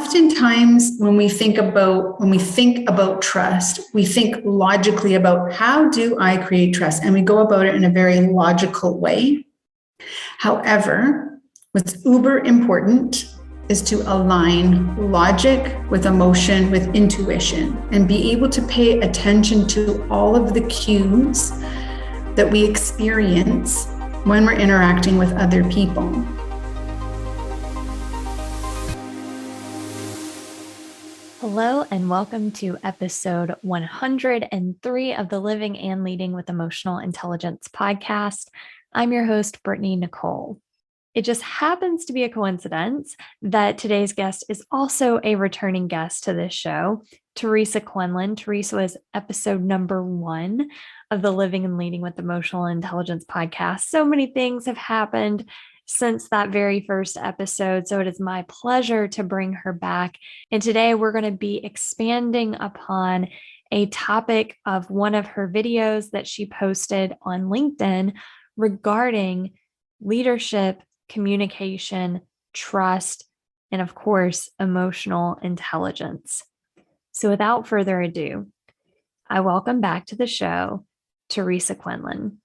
oftentimes when we think about trust, we think logically about how do I create trust? And we go about it in a very logical way. However, what's uber important is to align logic with emotion, with intuition, and be able to pay attention to all of the cues that we experience when we're interacting with other people. Hello and welcome to episode 103 of the Living and Leading with Emotional Intelligence podcast. I'm your host, Brittney-Nichole. It just happens to be a coincidence that today's guest is also a returning guest to this show, Teresa Quinlan. Teresa was episode number 1 of the Living and Leading with Emotional Intelligence podcast. So many things have happened since that very first episode, so it is my pleasure to bring her back. And today we're going to be expanding upon a topic of one of her videos that she posted on LinkedIn regarding leadership, communication, trust, and of course, emotional intelligence. So without further ado, I welcome back to the show, Teresa Quinlan.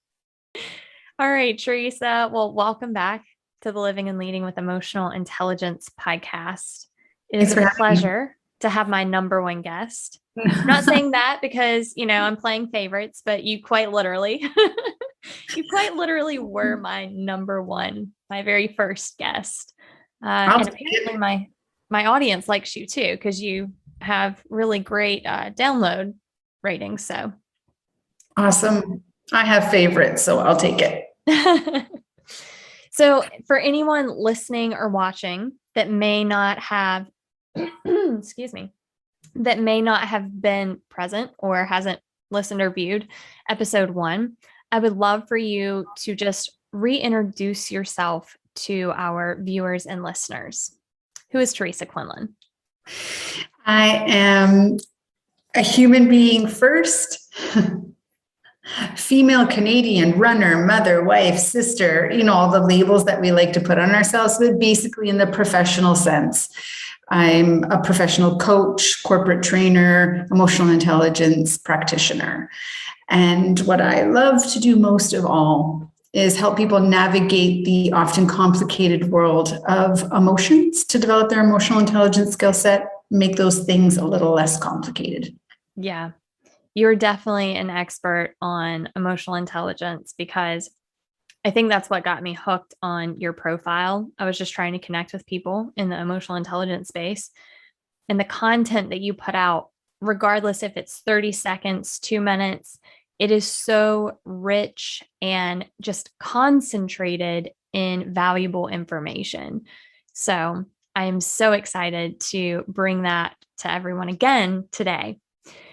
All right, Teresa, well, welcome back to the Living and Leading with Emotional Intelligence podcast. It is a pleasure to have my number one guest. I'm not saying that because, I'm playing favorites, but you quite literally were my number one, my very first guest. And apparently my audience likes you too, because you have really great download ratings. So awesome. I have favorites, so I'll take it. So for anyone listening or watching that may not have, that may not have been present or hasn't listened or viewed episode 1, I would love for you to just reintroduce yourself to our viewers and listeners. Who is Teresa Quinlan? I am a human being first. Female Canadian, runner, mother, wife, sister, all the labels that we like to put on ourselves, but basically in the professional sense. I'm a professional coach, corporate trainer, emotional intelligence practitioner. And what I love to do most of all is help people navigate the often complicated world of emotions to develop their emotional intelligence skill set, make those things a little less complicated. Yeah. You're definitely an expert on emotional intelligence because I think that's what got me hooked on your profile. I was just trying to connect with people in the emotional intelligence space, and the content that you put out, regardless if it's 30 seconds, 2 minutes, it is so rich and just concentrated in valuable information. So I am so excited to bring that to everyone again today.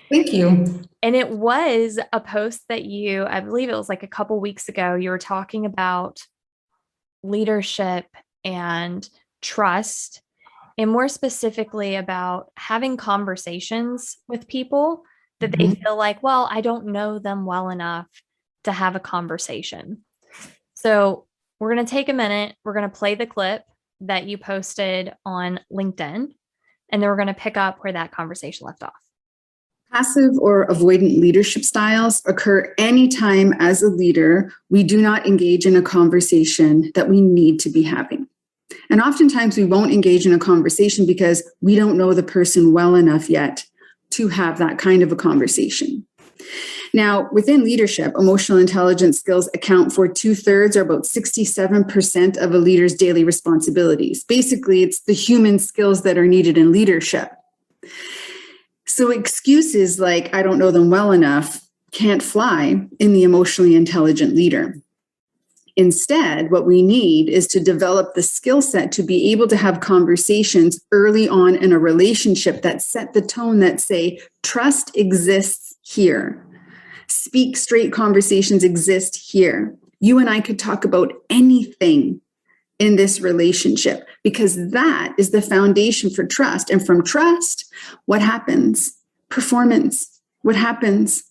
Thank you. And it was a post that I believe it was like a couple weeks ago, you were talking about leadership and trust, and more specifically about having conversations with people that they feel like, well, I don't know them well enough to have a conversation. So we're going to take a minute. We're going to play the clip that you posted on LinkedIn, and then we're going to pick up where that conversation left off. Passive or avoidant leadership styles occur anytime as a leader we do not engage in a conversation that we need to be having. And oftentimes we won't engage in a conversation because we don't know the person well enough yet to have that kind of a conversation. Now, within leadership, emotional intelligence skills account for 2/3 or about 67% of a leader's daily responsibilities. Basically, it's the human skills that are needed in leadership. So excuses like, I don't know them well enough, can't fly in the emotionally intelligent leader. Instead, what we need is to develop the skill set to be able to have conversations early on in a relationship that set the tone, that say, trust exists here. Speak straight conversations exist here. You and I could talk about anything in this relationship, because that is the foundation for trust. And from trust, what happens? Performance. What happens?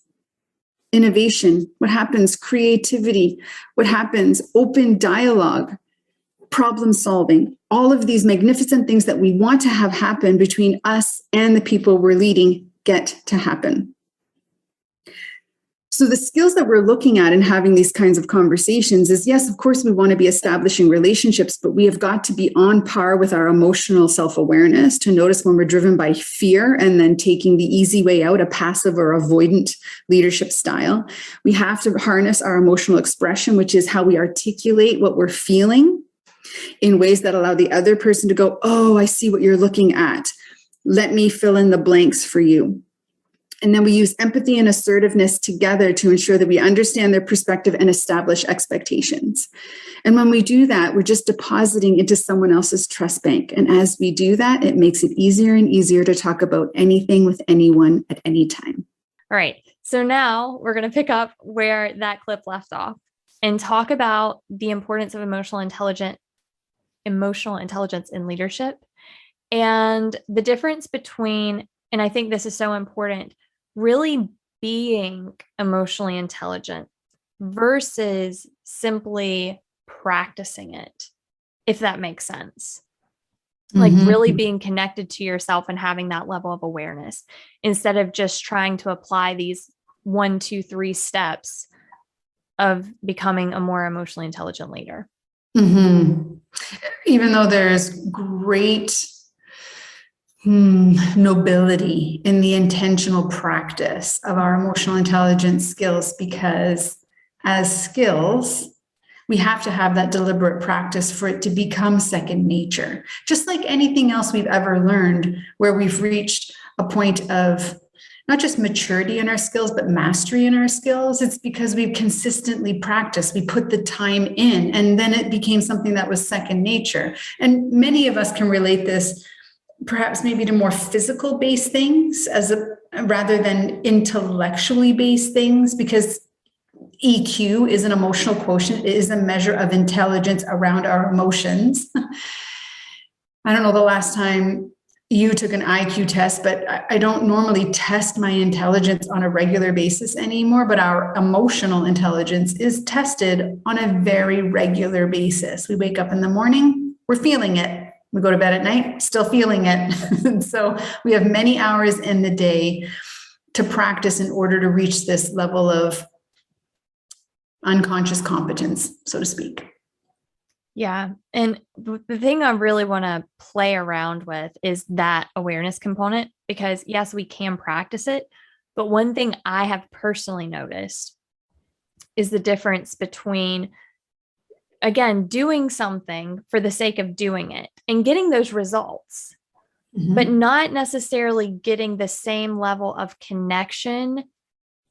Innovation. What happens? Creativity. What happens? Open dialogue, problem solving. all of these magnificent things that we want to have happen between us and the people we're leading get to happen. So the skills that we're looking at in having these kinds of conversations is, yes, of course, we want to be establishing relationships, but we have got to be on par with our emotional self-awareness to notice when we're driven by fear and then taking the easy way out, a passive or avoidant leadership style. We have to harness our emotional expression, which is how we articulate what we're feeling in ways that allow the other person to go, oh, I see what you're looking at. Let me fill in the blanks for you. And then we use empathy and assertiveness together to ensure that we understand their perspective and establish expectations. And when we do that, we're just depositing into someone else's trust bank. And as we do that, it makes it easier and easier to talk about anything with anyone at any time. All right. So now we're going to pick up where that clip left off and talk about the importance of emotional intelligence in leadership and the difference between, and I think this is so important, really being emotionally intelligent versus simply practicing it, if that makes sense. Like really being connected to yourself and having that level of awareness instead of just trying to apply these 1, 2, 3 steps of becoming a more emotionally intelligent leader. Even though there's great nobility in the intentional practice of our emotional intelligence skills, because as skills, we have to have that deliberate practice for it to become second nature. Just like anything else we've ever learned, where we've reached a point of not just maturity in our skills, but mastery in our skills, it's because we've consistently practiced. We put the time in, and then it became something that was second nature. And many of us can relate this perhaps maybe to more physical based things rather than intellectually based things, because EQ is an emotional quotient. It is a measure of intelligence around our emotions. I don't know the last time you took an IQ test, but I don't normally test my intelligence on a regular basis anymore, but our emotional intelligence is tested on a very regular basis. We wake up in the morning, we're feeling it. We go to bed at night, still feeling it. So we have many hours in the day to practice in order to reach this level of unconscious competence, so to speak. Yeah. And the thing I really want to play around with is that awareness component, because yes, we can practice it. But one thing I have personally noticed is the difference between, again, doing something for the sake of doing it and getting those results, but not necessarily getting the same level of connection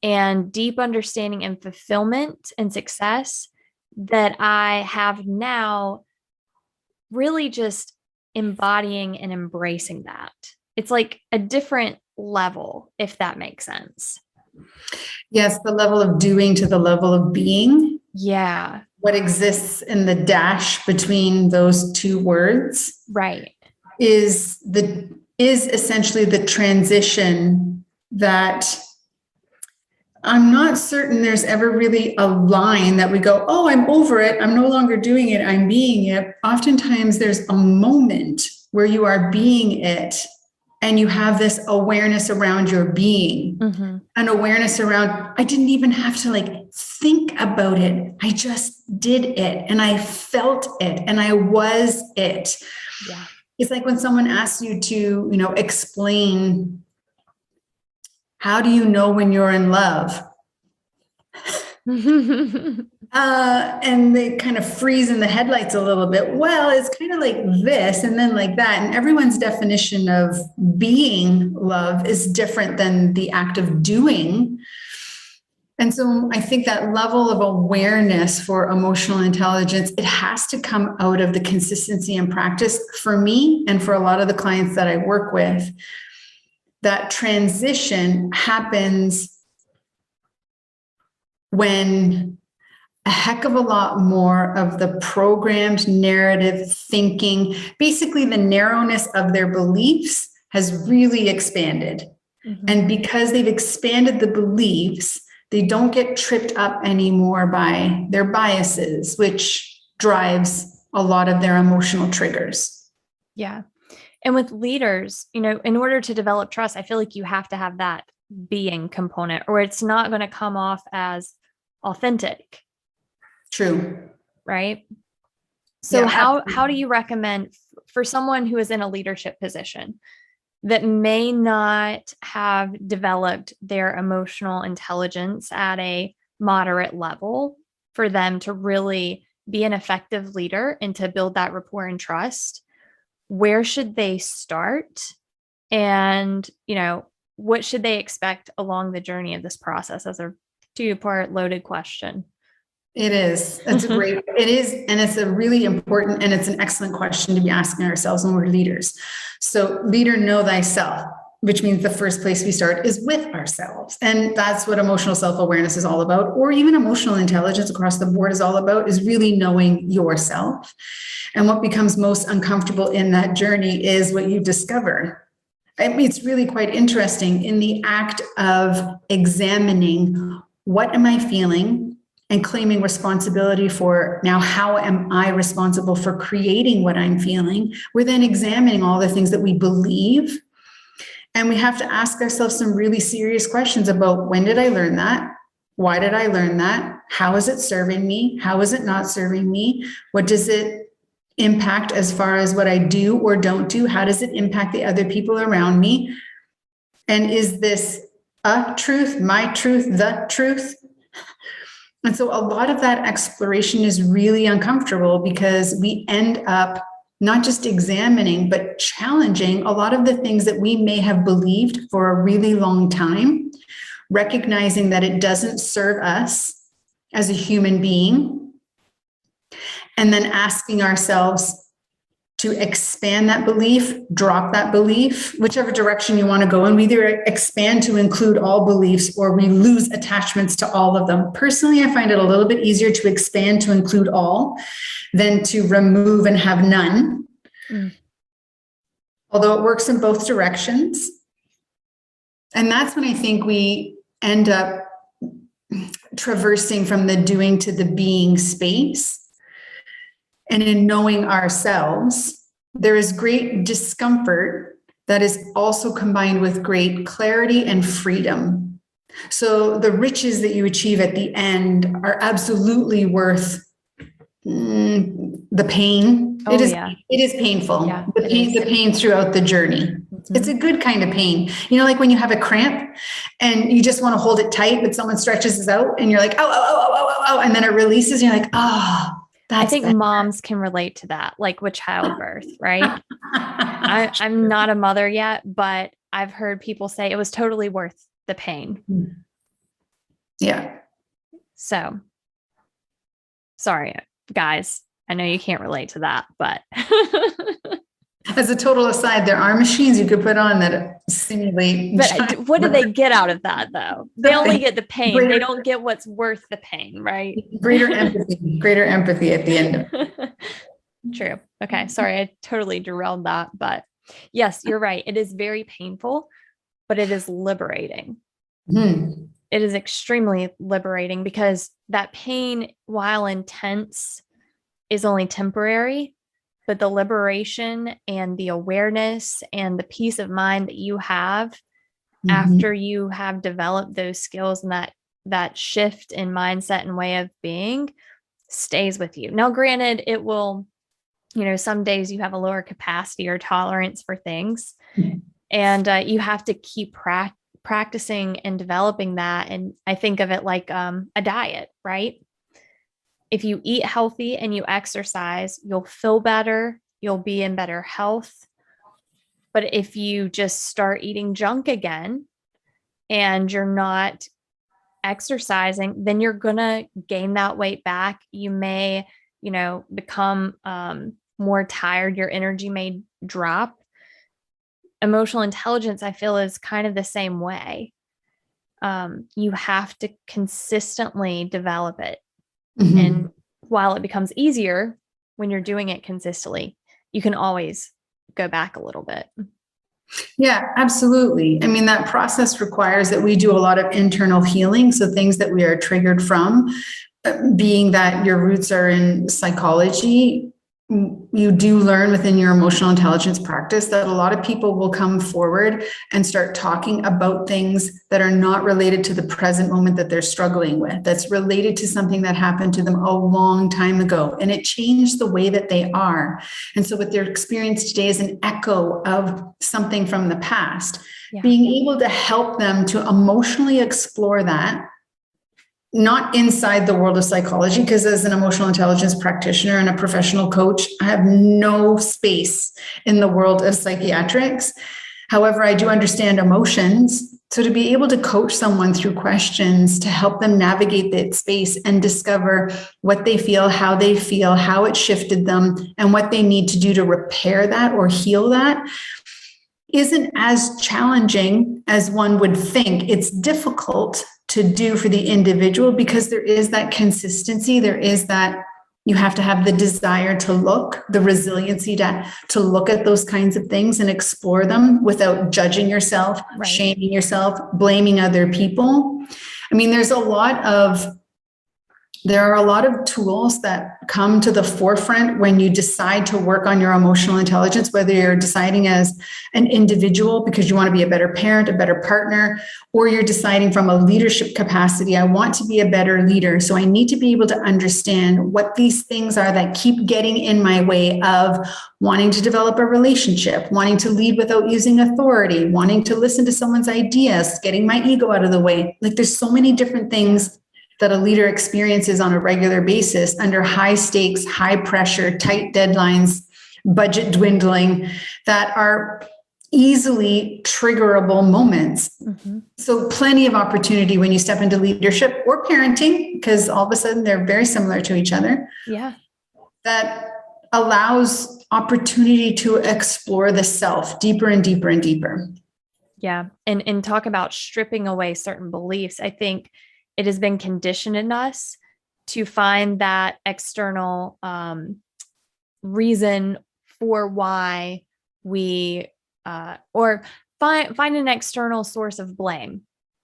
and deep understanding and fulfillment and success that I have now, really just embodying and embracing that. It's like a different level, if that makes sense. Yes, the level of doing to the level of being. Yeah. What exists in the dash between those two words, right, is essentially the transition that I'm not certain there's ever really a line that we go, oh, I'm over it. I'm no longer doing it. I'm being it. Oftentimes there's a moment where you are being it and you have this awareness around your being, an awareness around, I didn't even have to think about it. I just did it and I felt it and I was it. Yeah. It's like when someone asks you to, explain, how do you know when you're in love? And they kind of freeze in the headlights a little bit. Well, it's kind of like this and then like that. And everyone's definition of being love is different than the act of doing. And so I think that level of awareness for emotional intelligence, it has to come out of the consistency and practice for me and for a lot of the clients that I work with. That transition happens when a heck of a lot more of the programmed narrative thinking, basically the narrowness of their beliefs has really expanded. And because they've expanded the beliefs, they don't get tripped up anymore by their biases, which drives a lot of their emotional triggers. Yeah. And with leaders, in order to develop trust, I feel like you have to have that being component, or it's not going to come off as authentic. True. Right. So Yeah, how do you recommend for someone who is in a leadership position that may not have developed their emotional intelligence at a moderate level for them to really be an effective leader and to build that rapport and trust? Where should they start? And, what should they expect along the journey of this process? As a two-part loaded question. It is. It is. And it's a really important, and it's an excellent question to be asking ourselves when we're leaders. So leader, know thyself, which means the first place we start is with ourselves. And that's what emotional self-awareness is all about, or even emotional intelligence across the board is all about, is really knowing yourself. And what becomes most uncomfortable in that journey is what you discover. I mean, it's really quite interesting in the act of examining what am I feeling and claiming responsibility for, now how am I responsible for creating what I'm feeling? We're then examining all the things that we believe. And we have to ask ourselves some really serious questions about, when did I learn that? Why did I learn that? How is it serving me? How is it not serving me? What does it impact as far as what I do or don't do? How does it impact the other people around me? And is this a truth, my truth, the truth? And so a lot of that exploration is really uncomfortable, because we end up not just examining, but challenging a lot of the things that we may have believed for a really long time, recognizing that it doesn't serve us as a human being, and then asking ourselves to expand that belief, drop that belief, whichever direction you want to go. And we either expand to include all beliefs, or we lose attachments to all of them. Personally, I find it a little bit easier to expand to include all than to remove and have none. Although it works in both directions. And that's when I think we end up traversing from the doing to the being space. And in knowing ourselves, there is great discomfort that is also combined with great clarity and freedom. So the riches that you achieve at the end are absolutely worth the pain. Oh, it is painful. Yeah, the pain throughout the journey. Mm-hmm. It's a good kind of pain. Like when you have a cramp and you just want to hold it tight, but someone stretches it out and you're like, oh, and then it releases. And you're like, oh. I think moms can relate to that, like with childbirth, right? I'm not a mother yet, but I've heard people say it was totally worth the pain. Yeah. So, sorry, guys. I know you can't relate to that, but as a total aside, there are machines you could put on that simulate. But what do they get out of that, though? They only get the pain. They don't get what's worth the pain, right? Greater empathy at the end of it. True. Okay. Sorry, I totally derailed that. But yes, you're right. It is very painful, but it is liberating. It is extremely liberating, because that pain, while intense, is only temporary. But the liberation and the awareness and the peace of mind that you have after you have developed those skills and that shift in mindset and way of being stays with you. Now, granted, it will, some days you have a lower capacity or tolerance for things, and you have to keep practicing and developing that. And I think of it like a diet, right? If you eat healthy and you exercise, you'll feel better, you'll be in better health. But if you just start eating junk again and you're not exercising, then you're going to gain that weight back. You may, become more tired. Your energy may drop. Emotional intelligence, I feel, is kind of the same way. You have to consistently develop it. And while it becomes easier when you're doing it consistently, you can always go back a little bit. Yeah, absolutely. I mean, that process requires that we do a lot of internal healing. So things that we are triggered from, being that your roots are in psychology, you do learn within your emotional intelligence practice that a lot of people will come forward and start talking about things that are not related to the present moment that they're struggling with, that's related to something that happened to them a long time ago. And it changed the way that they are. And so what they're experiencing today is an echo of something from the past. Yeah. Being able to help them to emotionally explore that, not inside the world of psychology, because as an emotional intelligence practitioner and a professional coach, I have no space in the world of psychiatrics. However, I do understand emotions. So to be able to coach someone through questions to help them navigate that space and discover what they feel, how it shifted them, and what they need to do to repair that or heal that isn't as challenging as one would think. It's difficult to do for the individual because there is that consistency. There is that you have to have the desire to look, the resiliency to look at those kinds of things and explore them without judging yourself, right, shaming yourself, blaming other people. I mean, there are a lot of tools that come to the forefront when you decide to work on your emotional intelligence, whether you're deciding as an individual because you want to be a better parent, a better partner, or you're deciding from a leadership capacity, I want to be a better leader. So I need to be able to understand what these things are that keep getting in my way of wanting to develop a relationship, wanting to lead without using authority, wanting to listen to someone's ideas, getting my ego out of the way. Like there's so many different things that a leader experiences on a regular basis under high stakes, high pressure, tight deadlines, budget dwindling, that are easily triggerable moments. Mm-hmm. So plenty of opportunity when you step into leadership or parenting, because all of a sudden they're very similar to each other. Yeah. That allows opportunity to explore the self deeper and deeper and deeper. Yeah. And talk about stripping away certain beliefs. I think it has been conditioned in us to find that external reason for why we, or find an external source of blame.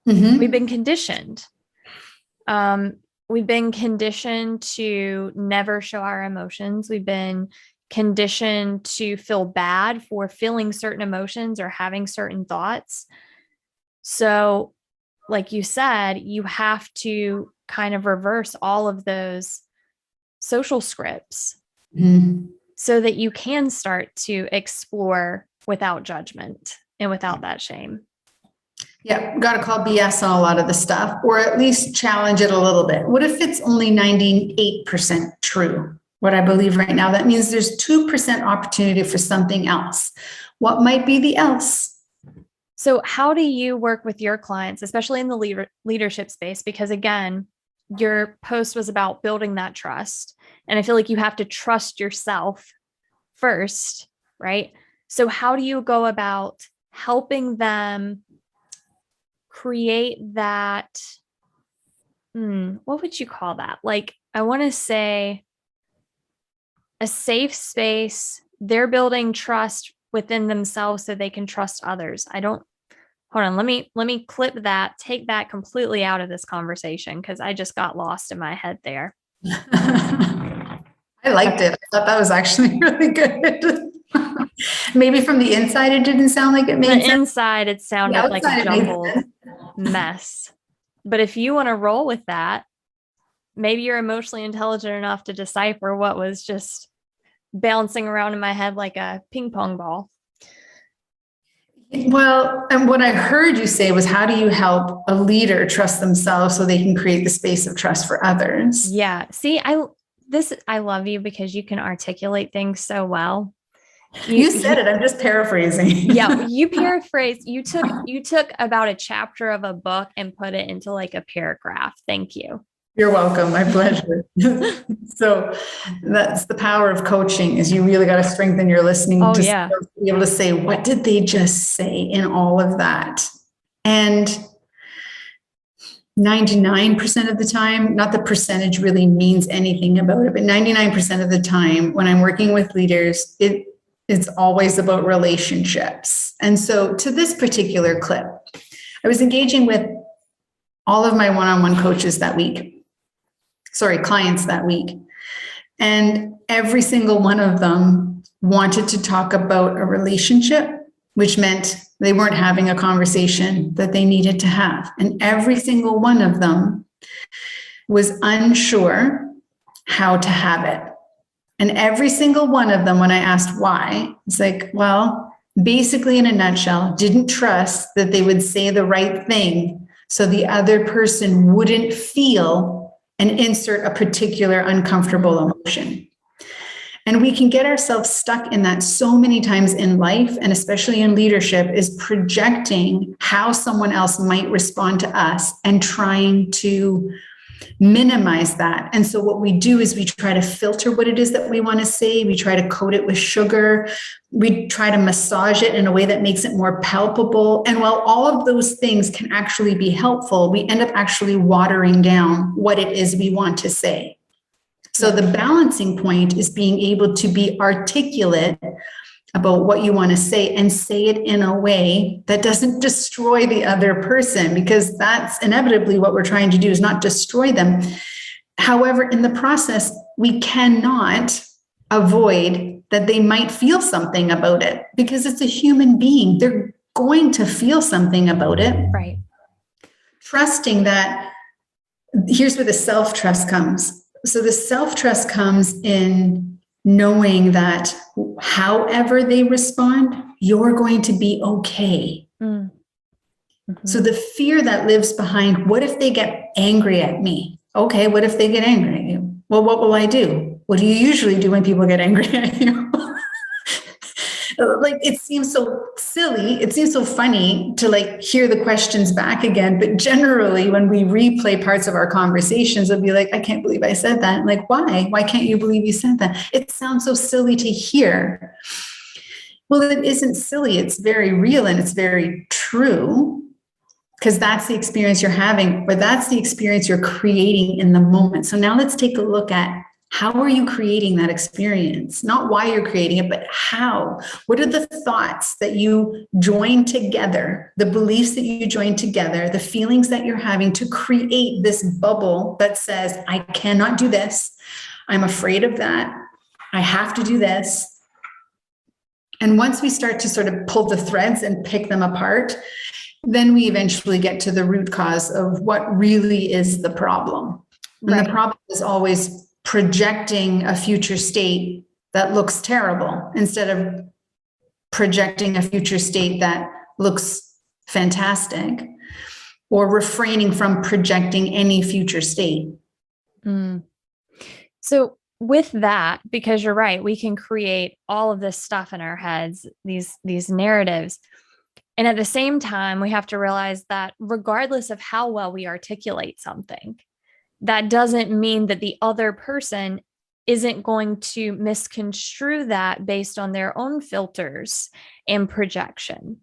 Mm-hmm. We've been conditioned. We've been conditioned to never show our emotions. We've been conditioned to feel bad for feeling certain emotions or having certain thoughts. So, like you said, you have to kind of reverse all of those social scripts so that you can start to explore without judgment and without that shame. Yeah, got to call BS on a lot of the stuff, or at least challenge it a little bit. What if it's only 98% true? What I believe right now, that means there's 2% opportunity for something else. What might be the else? So how do you work with your clients, especially in the leadership space? Because again, your post was about building that trust. And I feel like you have to trust yourself first, right? So how do you go about helping them create that? What would you call that? Like, I want to say a safe space. They're building trust within themselves so they can trust others. Hold on, let me clip that, take that completely out of this conversation because I just got lost in my head there. I liked it. I thought that was actually really good. Maybe from the inside it didn't sound like it made sense. The inside it sounded like a jumbled mess. But if you want to roll with that, maybe you're emotionally intelligent enough to decipher what was just bouncing around in my head like a ping pong ball. Well, and what I heard you say was, how do you help a leader trust themselves so they can create the space of trust for others? Yeah. See, I love you because you can articulate things so well. You said it. I'm just paraphrasing. Yeah. You paraphrased. You took about a chapter of a book and put it into like a paragraph. Thank you. You're welcome. My pleasure. So that's the power of coaching, is you really got to strengthen your listening to be able to say, what did they just say in all of that? And 99% of the time, not the percentage really means anything about it, but 99% of the time when I'm working with leaders, it's always about relationships. And so to this particular clip, I was engaging with all of my one-on-one clients that week. And every single one of them wanted to talk about a relationship, which meant they weren't having a conversation that they needed to have. And every single one of them was unsure how to have it. And every single one of them, when I asked why, it's like, well, basically in a nutshell, didn't trust that they would say the right thing so the other person wouldn't feel and insert a particular uncomfortable emotion. And we can get ourselves stuck in that so many times in life, and especially in leadership, is projecting how someone else might respond to us and trying to minimize that. And so what we do is we try to filter what it is that we want to say. We try to coat it with sugar. We try to massage it in a way that makes it more palpable. And while all of those things can actually be helpful, we end up actually watering down what it is we want to say. So the balancing point is being able to be articulate about what you want to say and say it in a way that doesn't destroy the other person, because that's inevitably what we're trying to do, is not destroy them. However, in the process, we cannot avoid that they might feel something about it, because it's a human being. They're going to feel something about it. Right. Trusting that, here's where the self-trust comes. So the self-trust comes in knowing that however they respond, you're going to be okay. Mm-hmm. So the fear that lives behind, what if they get angry at me? Okay, what if they get angry at you? Well, what will I do? What do you usually do when people get angry at you? Like, it seems so silly. It seems so funny to like hear the questions back again. But generally, when we replay parts of our conversations, it'll be like, I can't believe I said that. Like, why? Why can't you believe you said that? It sounds so silly to hear. Well, it isn't silly. It's very real and it's very true, because that's the experience you're having, or that's the experience you're creating in the moment. So now let's take a look at, how are you creating that experience? Not why you're creating it, but how. What are the thoughts that you join together, the beliefs that you join together, the feelings that you're having to create this bubble that says, I cannot do this. I'm afraid of that. I have to do this. And once we start to sort of pull the threads and pick them apart, then we eventually get to the root cause of what really is the problem. And right. The problem is always projecting a future state that looks terrible instead of projecting a future state that looks fantastic, or refraining from projecting any future state. So with that, because you're right, we can create all of this stuff in our heads, these narratives. And at the same time, we have to realize that regardless of how well we articulate something, that doesn't mean that the other person isn't going to misconstrue that based on their own filters and projection.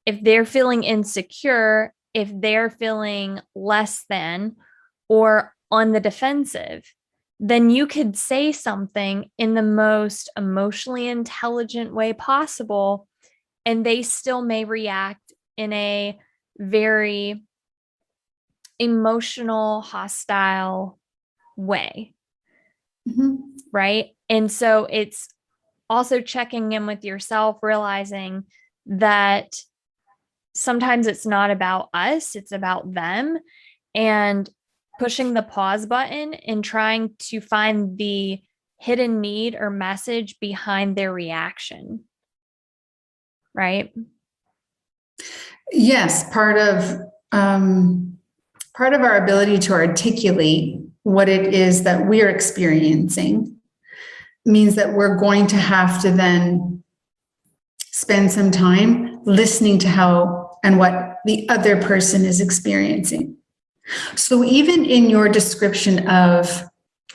If they're feeling insecure, if they're feeling less than or on the defensive, then you could say something in the most emotionally intelligent way possible, and they still may react in a very emotional, hostile way. Mm-hmm. Right? And so it's also checking in with yourself, realizing that sometimes it's not about us, it's about them, and pushing the pause button and trying to find the hidden need or message behind their reaction. Right? Yes, part of our ability to articulate what it is that we're experiencing means that we're going to have to then spend some time listening to how and what the other person is experiencing. So even in your description of,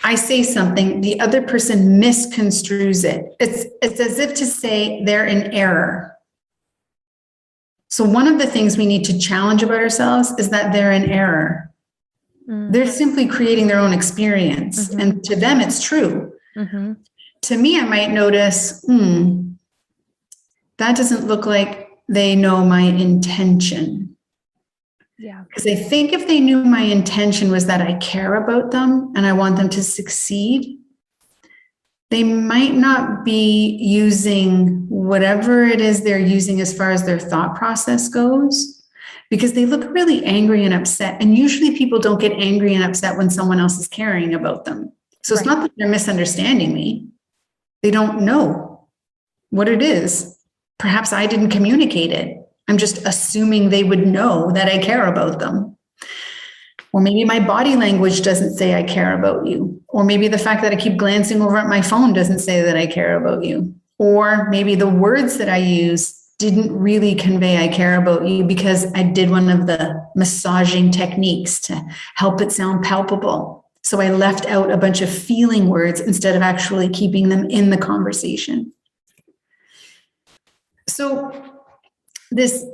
I say something, the other person misconstrues it. It's as if to say they're in error. So one of the things we need to challenge about ourselves is that they're in error. Mm-hmm. They're simply creating their own experience. Mm-hmm. And to them, it's true. Mm-hmm. To me, I might notice, that doesn't look like they know my intention. Yeah. Because I think if they knew my intention was that I care about them and I want them to succeed, they might not be using whatever it is they're using as far as their thought process goes, because they look really angry and upset. And usually people don't get angry and upset when someone else is caring about them. So it's not that they're misunderstanding me. They don't know what it is. Perhaps I didn't communicate it. I'm just assuming they would know that I care about them. Or maybe my body language doesn't say I care about you. Or maybe the fact that I keep glancing over at my phone doesn't say that I care about you. Or maybe the words that I use didn't really convey I care about you because I did one of the massaging techniques to help it sound palpable. So I left out a bunch of feeling words instead of actually keeping them in the conversation. So this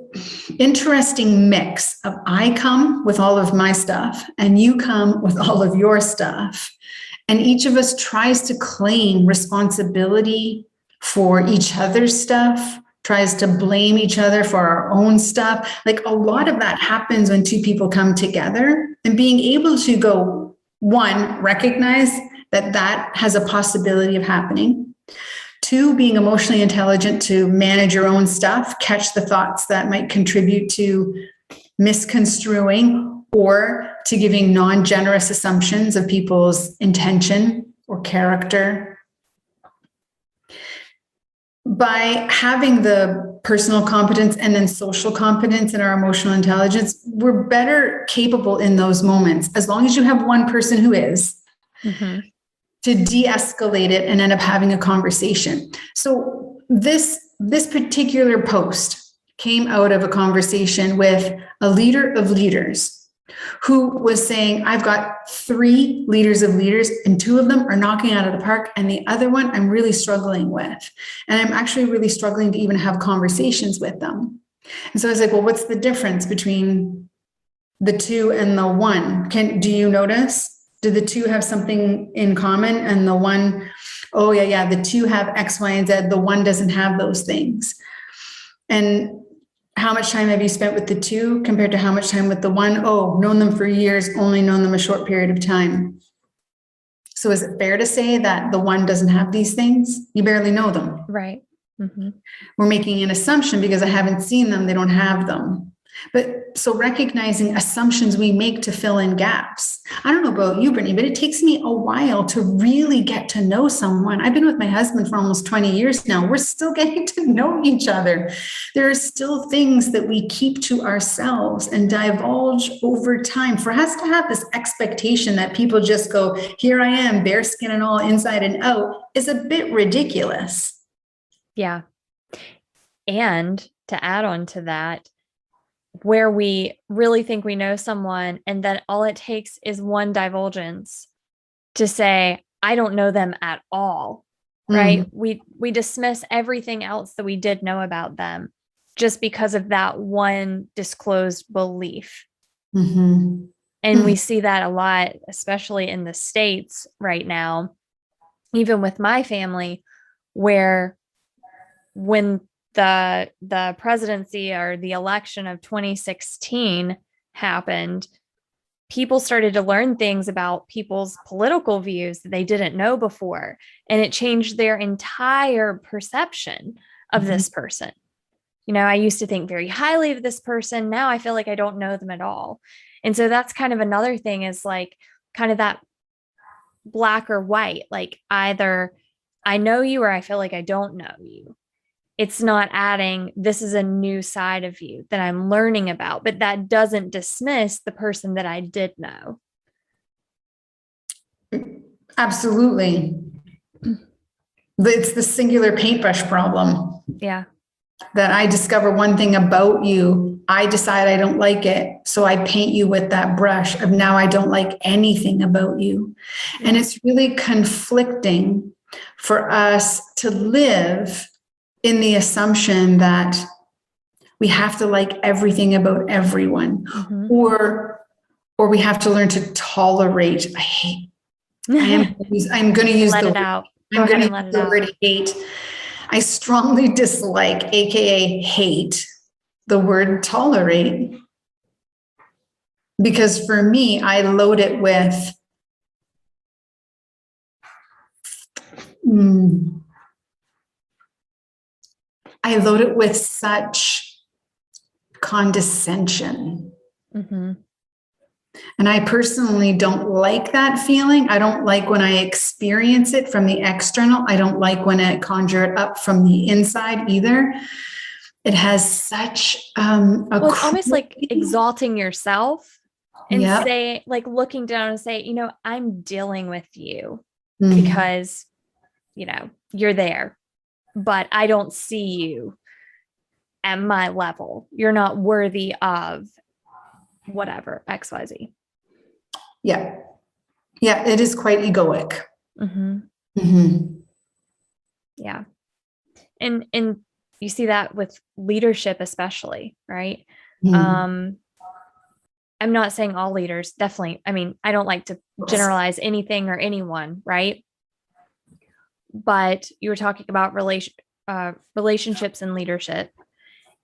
interesting mix of I come with all of my stuff and you come with all of your stuff. And each of us tries to claim responsibility for each other's stuff, tries to blame each other for our own stuff. Like a lot of that happens when two people come together, and being able to go, one, recognize that that has a possibility of happening. Two, being emotionally intelligent to manage your own stuff, catch the thoughts that might contribute to misconstruing or to giving non-generous assumptions of people's intention or character. By having the personal competence and then social competence and our emotional intelligence, we're better capable in those moments, as long as you have one person who is, to de-escalate it and end up having a conversation. So this particular post came out of a conversation with a leader of leaders who was saying, I've got 3 leaders of leaders and 2 of them are knocking out of the park. And the other one I'm really struggling with. And I'm actually really struggling to even have conversations with them. And so I was like, well, what's the difference between the 2 and the 1? Do you notice? Do the 2 have something in common? And the 1, oh yeah, the 2 have X, Y, and Z. The 1 doesn't have those things. And how much time have you spent with the 2 compared to how much time with the 1? Oh, known them for years, only known them a short period of time. So is it fair to say that the 1 doesn't have these things? You barely know them. Right. We're making an assumption because I haven't seen them, they don't have them. But so recognizing assumptions we make to fill in gaps. I don't know about you, Brittney, but it takes me a while to really get to know someone. I've been with my husband for almost 20 years now. We're still getting to know each other. There are still things that we keep to ourselves and divulge over time. For us to have this expectation that people just go, here I am, bare skin and all, inside and out, is a bit ridiculous. Yeah. And to add on to that, where we really think we know someone and then all it takes is one divulgence to say, I don't know them at all, right? We dismiss everything else that we did know about them just because of that one disclosed belief. And we see that a lot, especially in the States right now, even with my family, where when the presidency or the election of 2016 happened, people started to learn things about people's political views that they didn't know before. And it changed their entire perception of this person. You know, I used to think very highly of this person. Now I feel like I don't know them at all. And so that's kind of another thing, is like kind of that black or white, like either I know you or I feel like I don't know you. It's not adding, this is a new side of you that I'm learning about, but that doesn't dismiss the person that I did know. Absolutely. It's the singular paintbrush problem. Yeah. That I discover one thing about you, I decide I don't like it, so I paint you with that brush of now I don't like anything about you. And it's really conflicting for us to live in the assumption that we have to like everything about everyone, or we have to learn to tolerate. I'm going to use the word hate. I strongly dislike, AKA hate, the word tolerate, because for me, I load it with I load it with such condescension. Mm-hmm. And I personally don't like that feeling. I don't like when I experience it from the external. I don't like when I conjure it up from the inside either. It has such well, it's almost like exalting yourself and Yep. say, like looking down and say, you know, I'm dealing with you because, you know, you're there, but I don't see you at my level. You're not worthy of whatever, XYZ. Yeah. Yeah, it is quite egoic. Mm-hmm. Mm-hmm. Yeah. And you see that with leadership, especially, right? Mm-hmm. I'm not saying all leaders, definitely. I mean, I don't like to generalize anything or anyone, right? But you were talking about relationships and leadership,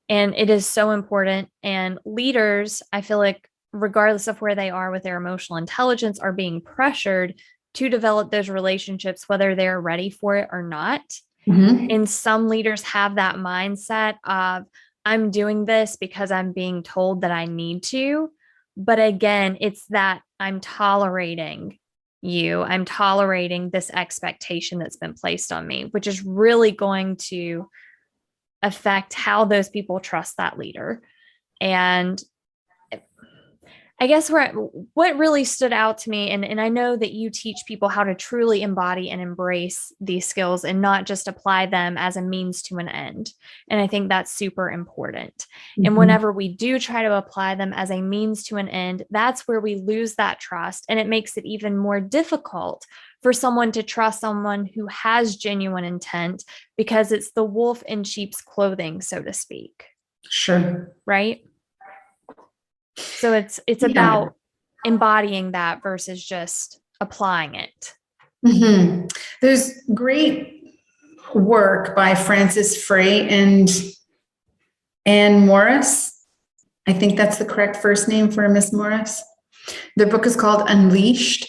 and it is so important. And leaders, I feel like, regardless of where they are with their emotional intelligence, are being pressured to develop those relationships, whether they're ready for it or not. Mm-hmm. And some leaders have that mindset of, I'm doing this because I'm being told that I need to. But again, it's that I'm tolerating you. I'm tolerating this expectation that's been placed on me, which is really going to affect how those people trust that leader. And I guess what really stood out to me, and I know that you teach people how to truly embody and embrace these skills and not just apply them as a means to an end. And I think that's super important. Mm-hmm. And whenever we do try to apply them as a means to an end, that's where we lose that trust. And it makes it even more difficult for someone to trust someone who has genuine intent, because it's the wolf in sheep's clothing, so to speak. Sure. Right? So it's about embodying that versus just applying it. Mm-hmm. There's great work by Frances Frey and Anne Morris. I think that's the correct first name for Miss Morris. Their book is called Unleashed.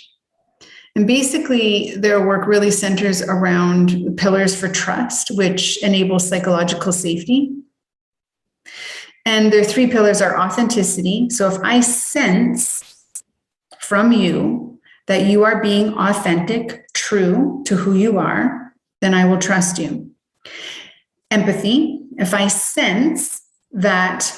And basically, their work really centers around pillars for trust, which enable psychological safety. And their three pillars are authenticity. So if I sense from you that you are being authentic, true to who you are, then I will trust you. Empathy. If I sense that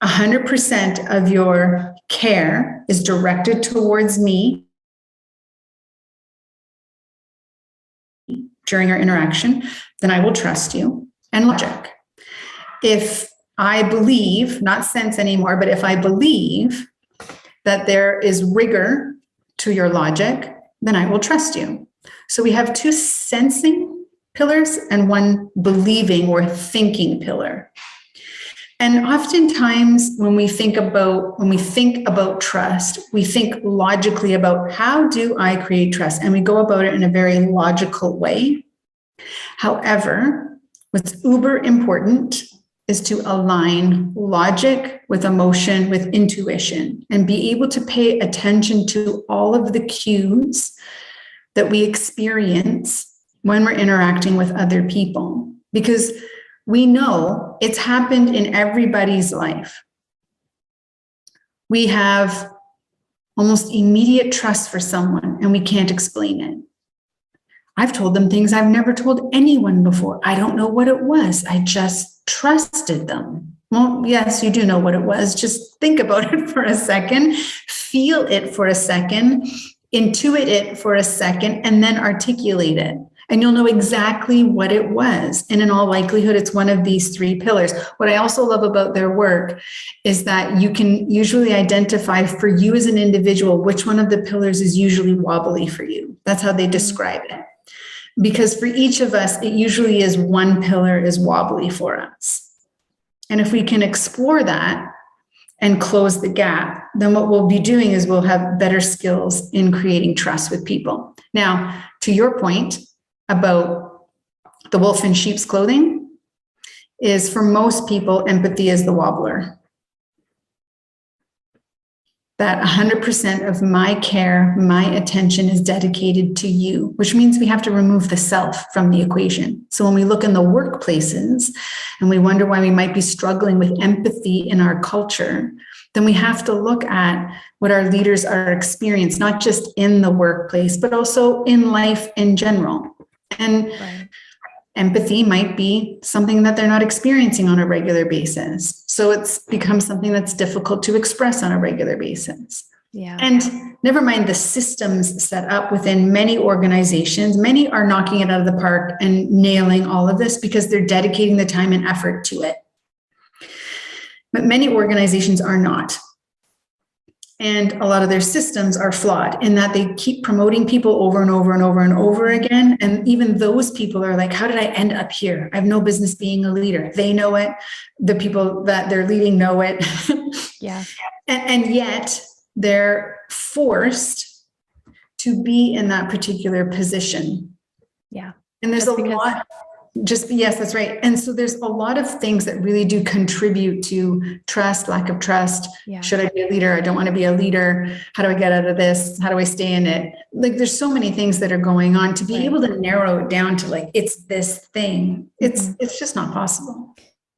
100% of your care is directed towards me during our interaction, then I will trust you. And logic. If I believe, not sense anymore, but if I believe that there is rigor to your logic, then I will trust you. So we have two sensing pillars and one believing or thinking pillar. And oftentimes when we think about trust, we think logically about how do I create trust? And we go about it in a very logical way. However, what's uber important is to align logic with emotion, with intuition, and be able to pay attention to all of the cues that we experience when we're interacting with other people. Because we know it's happened in everybody's life. We have almost immediate trust for someone and we can't explain it. I've told them things I've never told anyone before. I don't know what it was. I just trusted them. Well, yes, you do know what it was. Just think about it for a second, feel it for a second, intuit it for a second, and then articulate it. And you'll know exactly what it was. And in all likelihood, it's one of these three pillars. What I also love about their work is that you can usually identify for you as an individual, which one of the pillars is usually wobbly for you. That's how they describe it. Because for each of us, it usually is one pillar is wobbly for us. And if we can explore that and close the gap, then what we'll be doing is we'll have better skills in creating trust with people. Now, to your point about the wolf in sheep's clothing, is for most people, empathy is the wobbler. that 100% of my care, my attention is dedicated to you, which means we have to remove the self from the equation. So when we look in the workplaces and we wonder why we might be struggling with empathy in our culture, then we have to look at what our leaders are experiencing, not just in the workplace, but also in life in general. And empathy might be something that they're not experiencing on a regular basis. So it's become something that's difficult to express on a regular basis. Yeah. And never mind the systems set up within many organizations. Many are knocking it out of the park and nailing all of this because they're dedicating the time and effort to it. But many organizations are not. And a lot of their systems are flawed in that they keep promoting people over and over and over and over again. And even those people are like, how did I end up here? I have no business being a leader. They know it. The people that they're leading know it. Yeah. And yet they're forced to be in that particular position. Yeah. And there's Just a lot. Yes, that's right. And so there's a lot of things that really do contribute to trust, lack of trust. Yeah. Should I be a leader? I don't want to be a leader. How do I get out of this? How do I stay in it? Like there's so many things that are going on to be able to narrow it down to like, it's this thing. It's just not possible.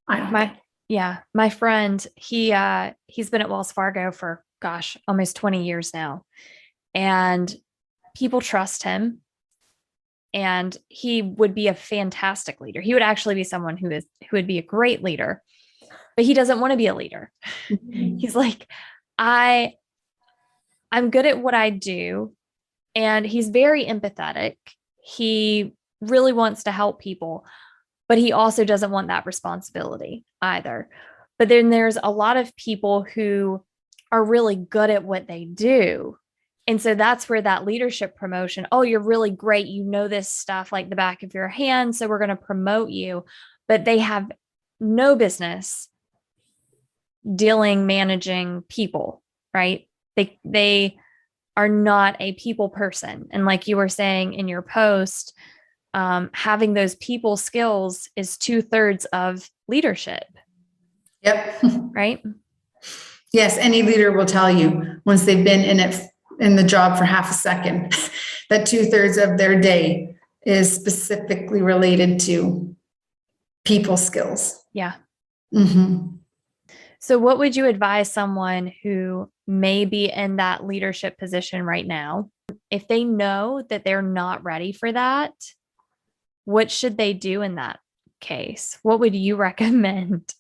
My friend, he's been at Wells Fargo for almost 20 years now. And people trust him. And he would be a fantastic leader. He would actually be someone who would be a great leader, but he doesn't want to be a leader. He's like, I'm good at what I do. And he's very empathetic. He really wants to help people, but he also doesn't want that responsibility either. But then there's a lot of people who are really good at what they do. And so that's where that leadership promotion, oh, you're really great. You know this stuff like the back of your hand. So we're going to promote you. But they have no business managing people, right? They are not a people person. And like you were saying in your post, having those people skills is 2/3 of leadership. Yep. Right? Yes. Any leader will tell you once they've been in the job for half a second, that 2/3 of their day is specifically related to people skills. Yeah. Mm-hmm. So what would you advise someone who may be in that leadership position right now? If they know that they're not ready for that, what should they do in that case? What would you recommend?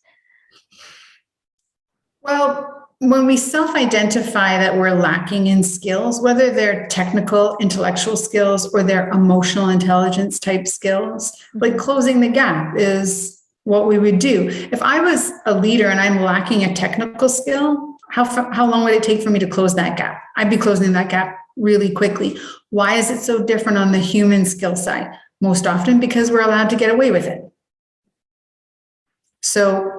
Well, when we self-identify that we're lacking in skills, whether they're technical, intellectual skills, or they're emotional intelligence type skills, like closing the gap is what we would do. If I was a leader and I'm lacking a technical skill, how long would it take for me to close that gap? I'd be closing that gap really quickly. Why is it so different on the human skill side? Most often because we're allowed to get away with it. So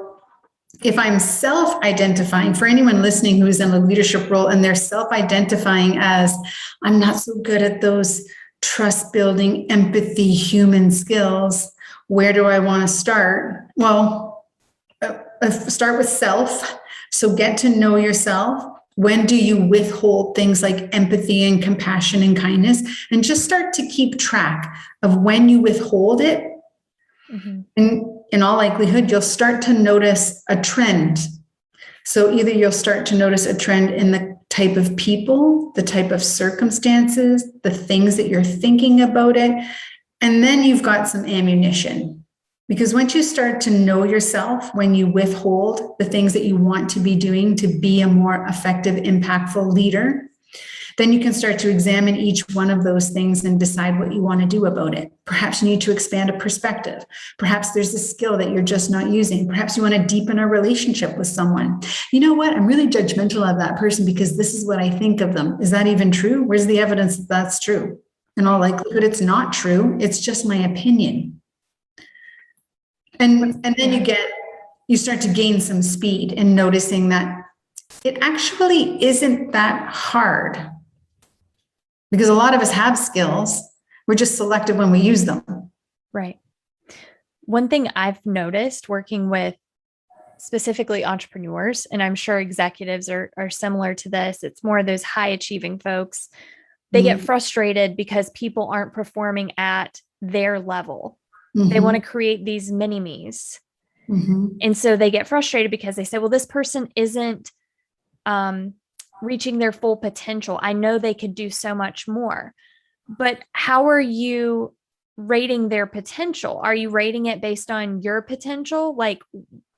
if I'm self-identifying, for anyone listening who's in a leadership role and they're self-identifying as, I'm not so good at those trust-building, empathy, human skills, where do I want to start? Well, start with self. So get to know yourself. When do you withhold things like empathy and compassion and kindness? And just start to keep track of when you withhold it. Mm-hmm. And in all likelihood, you'll start to notice a trend. So either you'll start to notice a trend in the type of people, the type of circumstances, the things that you're thinking about it, and then you've got some ammunition. Because once you start to know yourself, when you withhold the things that you want to be doing to be a more effective, impactful leader, then you can start to examine each one of those things and decide what you want to do about it. Perhaps you need to expand a perspective. Perhaps there's a skill that you're just not using. Perhaps you want to deepen a relationship with someone. You know what? I'm really judgmental of that person because this is what I think of them. Is that even true? Where's the evidence that that's true? In all likelihood, it's not true. It's just my opinion. And then you start to gain some speed in noticing that it actually isn't that hard. Because a lot of us have skills. We're just selective when we use them. Right. One thing I've noticed working with specifically entrepreneurs, and I'm sure executives are similar to this. It's more of those high achieving folks. They get frustrated because people aren't performing at their level. They want to create these mini-me's. And so they get frustrated because they say, well, this person isn't reaching their full potential. I know they could do so much more. But how are you rating their potential? Are you rating it based on your potential, like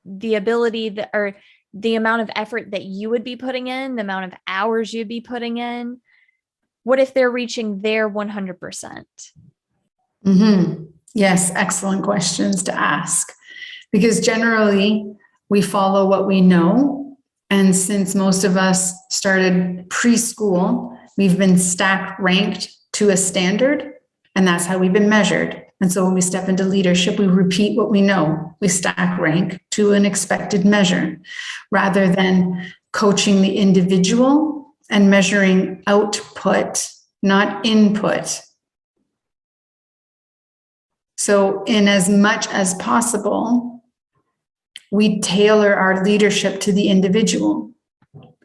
the ability that, or the amount of effort that you would be putting in, the amount of hours you'd be putting in? What if they're reaching their 100%? Yes, excellent questions to ask. Because generally we follow what we know. And since most of us started preschool, we've been stack ranked to a standard, and that's how we've been measured. And so when we step into leadership, we repeat what we know. We stack rank to an expected measure rather than coaching the individual and measuring output, not input. So in as much as possible, we tailor our leadership to the individual.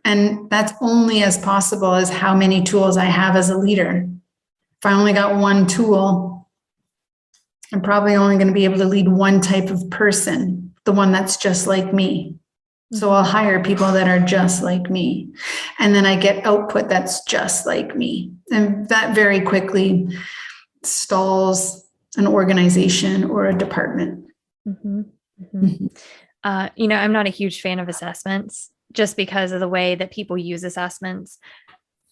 And that's only as possible as how many tools I have as a leader. If I only got one tool, I'm probably only going to be able to lead one type of person, the one that's just like me. So I'll hire people that are just like me. And then I get output that's just like me. And that very quickly stalls an organization or a department. I'm not a huge fan of assessments just because of the way that people use assessments.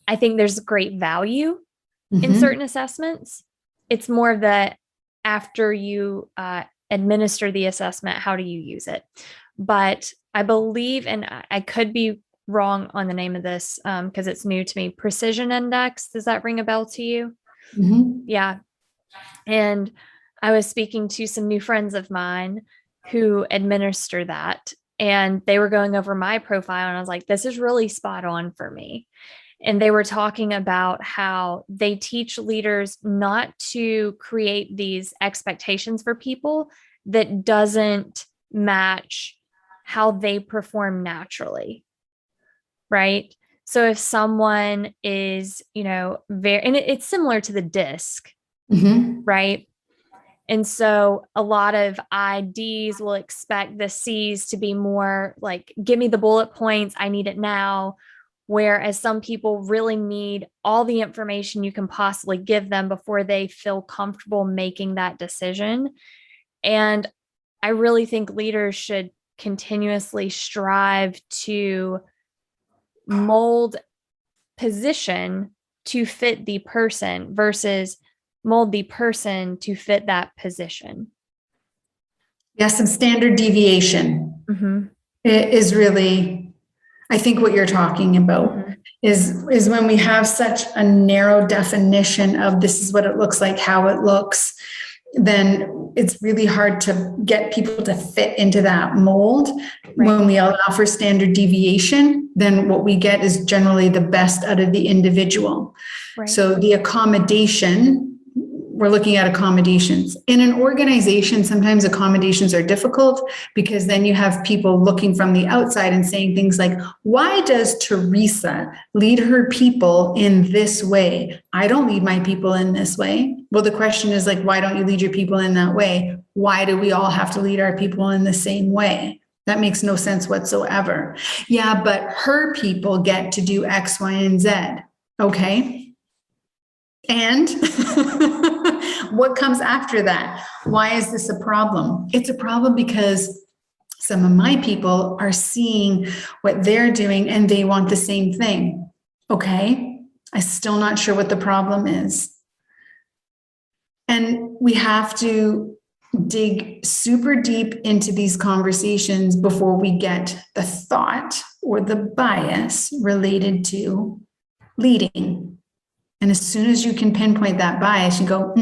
I think there's great value in certain assessments. It's more of the after you administer the assessment, how do you use it? But I believe, and I could be wrong on the name of this because it's new to me, precision index. Does that ring a bell to you? Yeah. And I was speaking to some new friends of mine who administer that, and they were going over my profile, and I was like, this is really spot on for me. And they were talking about how they teach leaders not to create these expectations for people that doesn't match how they perform naturally, right? So if someone is, very, and it's similar to the DISC, right? And so a lot of IDs will expect the C's to be more like, give me the bullet points, I need it now. Whereas some people really need all the information you can possibly give them before they feel comfortable making that decision. And I really think leaders should continuously strive to mold position to fit the person versus mold the person to fit that position. Yes, and standard deviation is really, I think what you're talking about is when we have such a narrow definition of this is what it looks like, how it looks, then it's really hard to get people to fit into that mold. When we allow for standard deviation, then what we get is generally the best out of the individual. So the accommodation, we're looking at accommodations. In an organization, sometimes accommodations are difficult because then you have people looking from the outside and saying things like, why does Teresa lead her people in this way? I don't lead my people in this way. Well, the question is like, why don't you lead your people in that way? Why do we all have to lead our people in the same way? That makes no sense whatsoever. Yeah, but her people get to do X, Y, and Z. Okay. And what comes after that? Why is this a problem? It's a problem because some of my people are seeing what they're doing and they want the same thing. Okay, I'm still not sure what the problem is. And we have to dig super deep into these conversations before we get the thought or the bias related to leading. And as soon as you can pinpoint that bias, you go,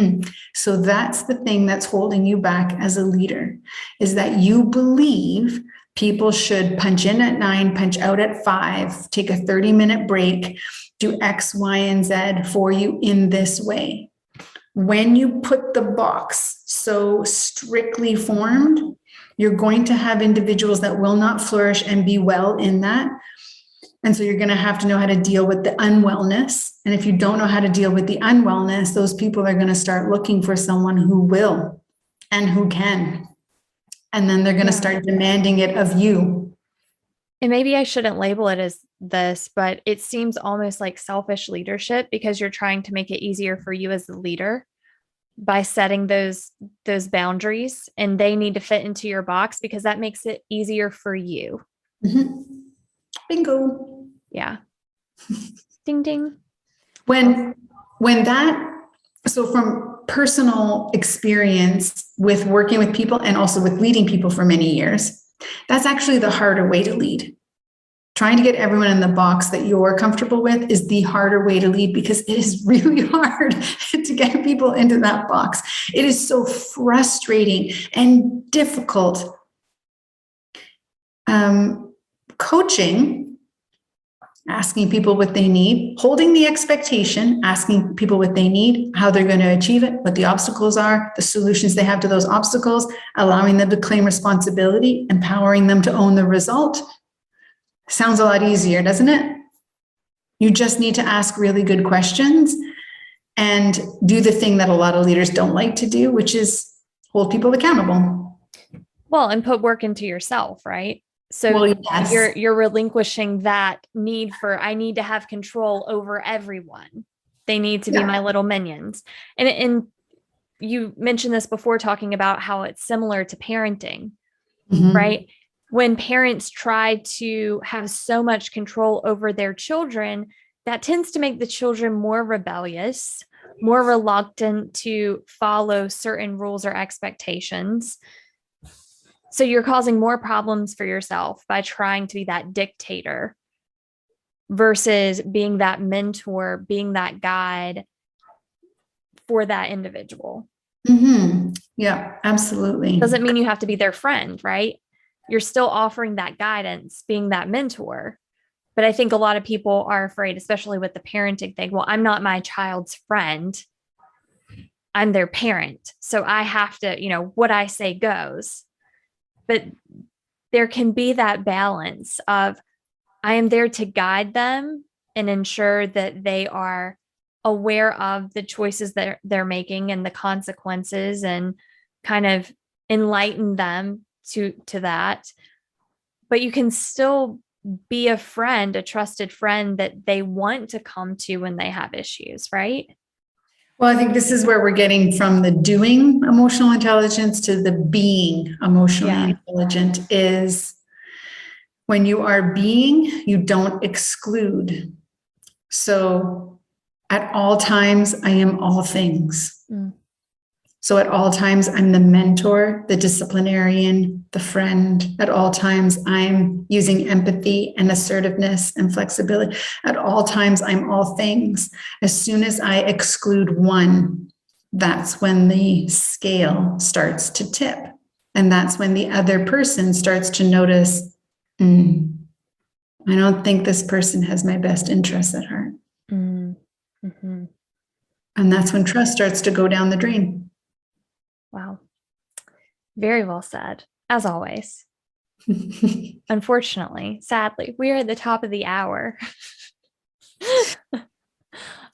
so that's the thing that's holding you back as a leader, is that you believe people should punch in at 9, punch out at 5, take a 30-minute break, do X, Y, and Z for you in this way. When you put the box so strictly formed, You're going to have individuals that will not flourish and be well in that. And so you're going to have to know how to deal with the unwellness. And if you don't know how to deal with the unwellness, those people are going to start looking for someone who will and who can. And then they're going to start demanding it of you. And maybe I shouldn't label it as this, but it seems almost like selfish leadership because you're trying to make it easier for you as the leader by setting those boundaries, and they need to fit into your box because that makes it easier for you. Mm-hmm. Bingo. Yeah. Ding, ding. So from personal experience with working with people and also with leading people for many years, that's actually the harder way to lead. Trying to get everyone in the box that you're comfortable with is the harder way to lead because it is really hard to get people into that box. It is so frustrating and difficult. Coaching, asking people what they need, holding the expectation, asking people what they need, how they're going to achieve it, what the obstacles are, the solutions they have to those obstacles, allowing them to claim responsibility, empowering them to own the result. Sounds a lot easier, doesn't it? You just need to ask really good questions and do the thing that a lot of leaders don't like to do, which is hold people accountable. Well, and put work into yourself, right? So yes. you're relinquishing that need for, I need to have control over everyone. They need to be my little minions. And you mentioned this before, talking about how it's similar to parenting, right? When parents try to have so much control over their children, that tends to make the children more rebellious, more reluctant to follow certain rules or expectations. So you're causing more problems for yourself by trying to be that dictator versus being that mentor, being that guide for that individual. Yeah, absolutely. Doesn't mean you have to be their friend, right? You're still offering that guidance, being that mentor. But I think a lot of people are afraid, especially with the parenting thing. Well, I'm not my child's friend. I'm their parent. So I have to, what I say goes. But there can be that balance of I am there to guide them and ensure that they are aware of the choices that they're making and the consequences, and kind of enlighten them to that. But you can still be a friend, a trusted friend that they want to come to when they have issues, right? Well, I think this is where we're getting from the doing emotional intelligence to the being emotionally intelligent. Is when you are being, you don't exclude. So at all times, I am all things. So at all times, I'm the mentor, the disciplinarian, the friend. At all times, I'm using empathy and assertiveness and flexibility. At all times, I'm all things. As soon as I exclude one, that's when the scale starts to tip. And that's when the other person starts to notice, I don't think this person has my best interests at heart. And that's when trust starts to go down the drain. Wow. Very well said, as always. Unfortunately, sadly, we are at the top of the hour.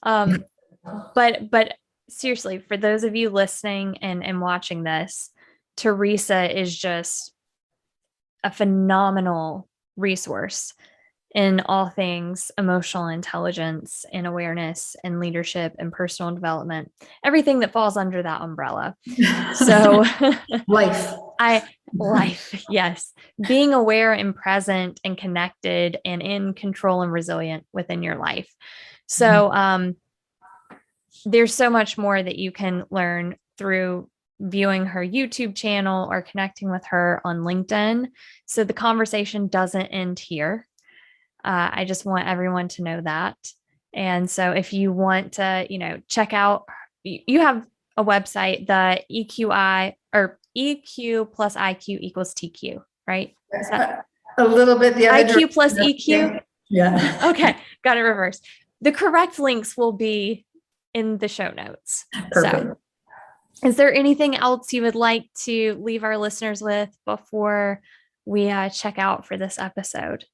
But seriously, for those of you listening and watching this, Teresa is just a phenomenal resource in all things emotional intelligence and awareness and leadership and personal development, everything that falls under that umbrella. So life, yes. Being aware and present and connected and in control and resilient within your life. So there's so much more that you can learn through viewing her YouTube channel or connecting with her on LinkedIn. So the conversation doesn't end here. I just want everyone to know that. And so if you want to, check out, you have a website, the EQI or EQ plus IQ equals TQ, right? Is that a little bit the other IQ plus EQ? Yeah. Okay. Got it reversed. The correct links will be in the show notes. Perfect. Is there anything else you would like to leave our listeners with before we check out for this episode?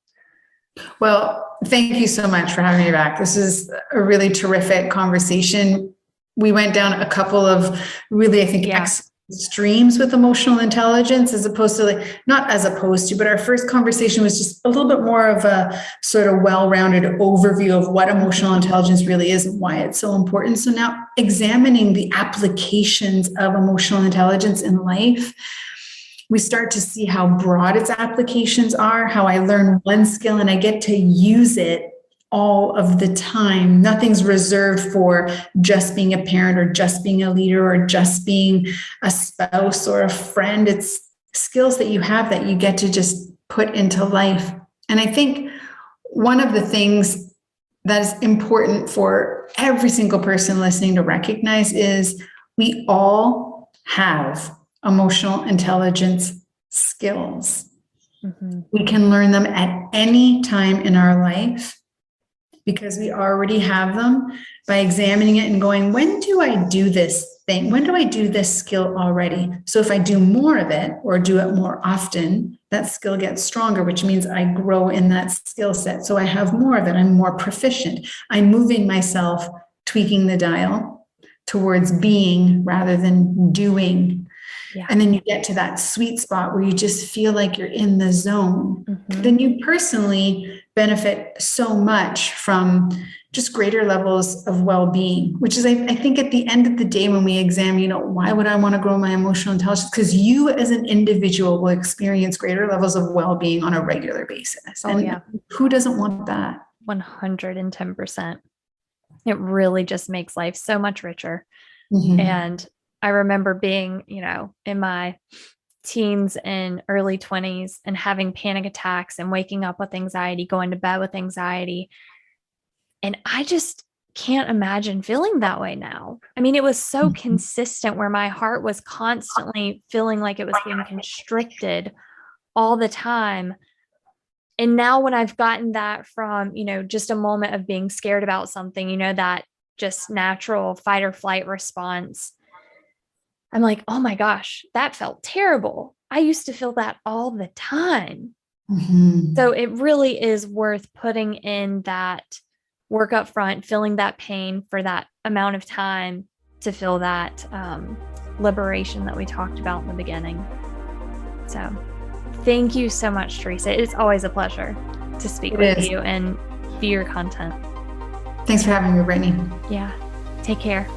Well, thank you so much for having me back. This is a really terrific conversation. We went down a couple of really, I think, extremes with emotional intelligence, as opposed to but our first conversation was just a little bit more of a sort of well-rounded overview of what emotional intelligence really is and why it's so important. So now examining the applications of emotional intelligence in life, we start to see how broad its applications are, how I learn one skill and I get to use it all of the time. Nothing's reserved for just being a parent or just being a leader or just being a spouse or a friend. It's skills that you have that you get to just put into life. And I think one of the things that is important for every single person listening to recognize is we all have emotional intelligence skills. Mm-hmm. We can learn them at any time in our life because we already have them by examining it and going, when do I do this thing? When do I do this skill already? So if I do more of it or do it more often, that skill gets stronger, which means I grow in that skill set. So I have more of it. I'm more proficient. I'm moving myself, tweaking the dial towards being rather than doing. Yeah. And then you get to that sweet spot where you just feel like you're in the zone. Mm-hmm. Then you personally benefit so much from just greater levels of well-being, which is, I think at the end of the day, when we examine, why would I want to grow my emotional intelligence? Because you as an individual will experience greater levels of well-being on a regular basis. Oh, and yeah. Who doesn't want that? 110%. It really just makes life so much richer. Mm-hmm. And I remember being, in my teens and early 20s and having panic attacks and waking up with anxiety, going to bed with anxiety. And I just can't imagine feeling that way now. I mean, it was so consistent where my heart was constantly feeling like it was being constricted all the time. And now when I've gotten that from, just a moment of being scared about something, that just natural fight or flight response, I'm like, oh my gosh, that felt terrible. I used to feel that all the time. Mm-hmm. So it really is worth putting in that work up front, feeling that pain for that amount of time to feel that liberation that we talked about in the beginning. So thank you so much, Teresa. It's always a pleasure to speak with you and view your content. Thanks for having me, Brittney. Yeah. Take care.